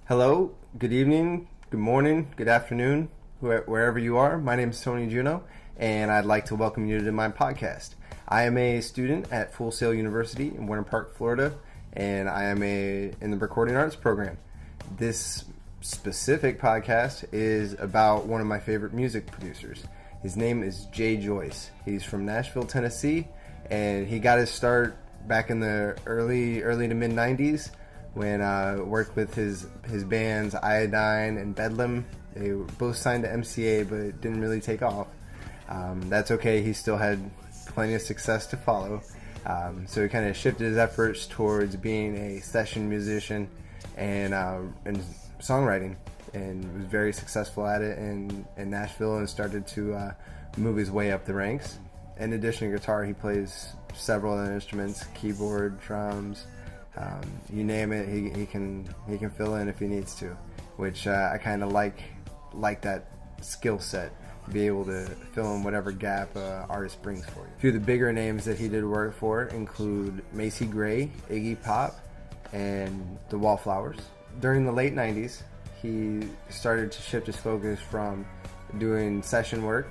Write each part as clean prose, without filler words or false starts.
Hello, good evening, good morning, good afternoon, wherever you are. My name is Tony Juno, and I'd like to welcome you to my podcast. I am a student at Full Sail University in Winter Park, Florida, and I am in the recording arts program. This specific podcast is about one of my favorite music producers. His name is Joyce. He's from Nashville, Tennessee, and he got his start back in the early to mid 90s. When I worked with his bands Iodine and Bedlam. They were both signed to MCA, but it didn't really take off. That's okay. He still had plenty of success to follow. So he kind of shifted his efforts towards being a session musician and songwriting, and was very successful at it in Nashville, and started to move his way up the ranks. In addition to guitar, he plays several other instruments: keyboard, drums. You name it, he can fill in if he needs to, which I kind of like that skill set, to be able to fill in whatever gap artist brings for you. A few of the bigger names that he did work for include Macy Gray, Iggy Pop, and the Wallflowers. During the late 90s, he started to shift his focus from doing session work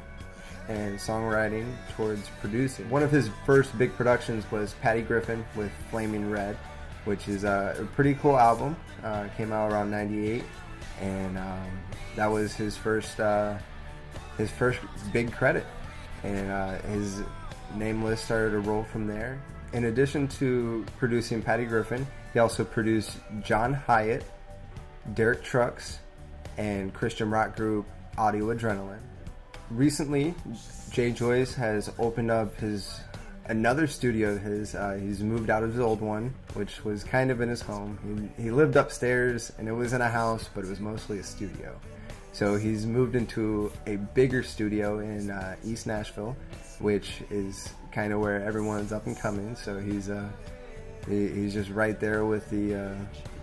and songwriting towards producing. One of his first big productions was Patty Griffin with Flaming Red, which is a pretty cool album. Came out around '98, and that was his first big credit, and his name list started to roll from there. In addition to producing Patty Griffin, he also produced John Hyatt, Derek Trucks, and Christian rock group Audio Adrenaline. Recently, Joyce has opened up another studio of his. He's moved out of his old one, which was kind of in his home. He lived upstairs, and it was in a house, but it was mostly a studio. So he's moved into a bigger studio in East Nashville, which is kind of where everyone's up and coming. So he's just right there with the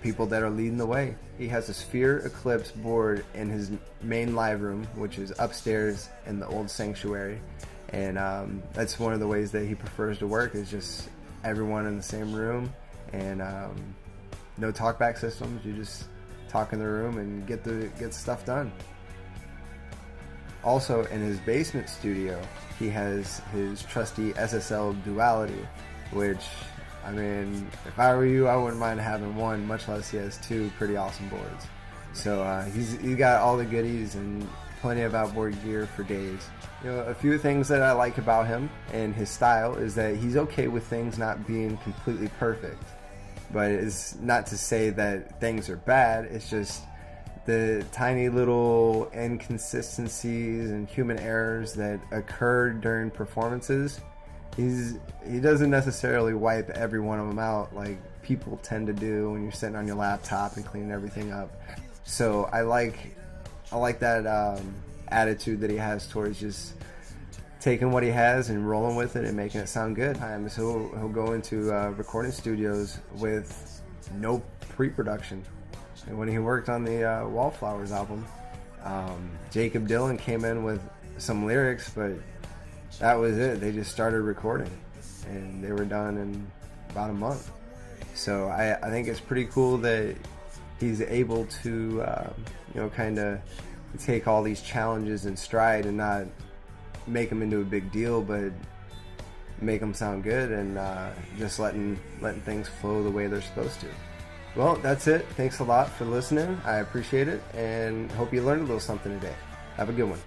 people that are leading the way. He has a Sphere Eclipse board in his main live room, which is upstairs in the old sanctuary. And that's one of the ways that he prefers to work, is just everyone in the same room, and no talkback systems. You just talk in the room and get stuff done. Also, in his basement studio, he has his trusty SSL Duality, which, I mean, if I were you, I wouldn't mind having one, much less he has two pretty awesome boards. So he's got all the goodies and plenty of outboard gear for days. You know, a few things that I like about him and his style is that he's okay with things not being completely perfect. But it's not to say that things are bad, it's just the tiny little inconsistencies and human errors that occur during performances. He doesn't necessarily wipe every one of them out like people tend to do when you're sitting on your laptop and cleaning everything up. So I like that attitude that he has towards just taking what he has and rolling with it and making it sound good. So he'll go into recording studios with no pre-production. And when he worked on the Wallflowers album, Jacob Dylan came in with some lyrics, but that was it. They just started recording, and they were done in about a month. So I think it's pretty cool that he's able to kind of take all these challenges in stride and not make them into a big deal, but make them sound good, and just letting things flow the way they're supposed to. Well, that's it. Thanks a lot for listening. I appreciate it, and hope you learned a little something today. Have a good one.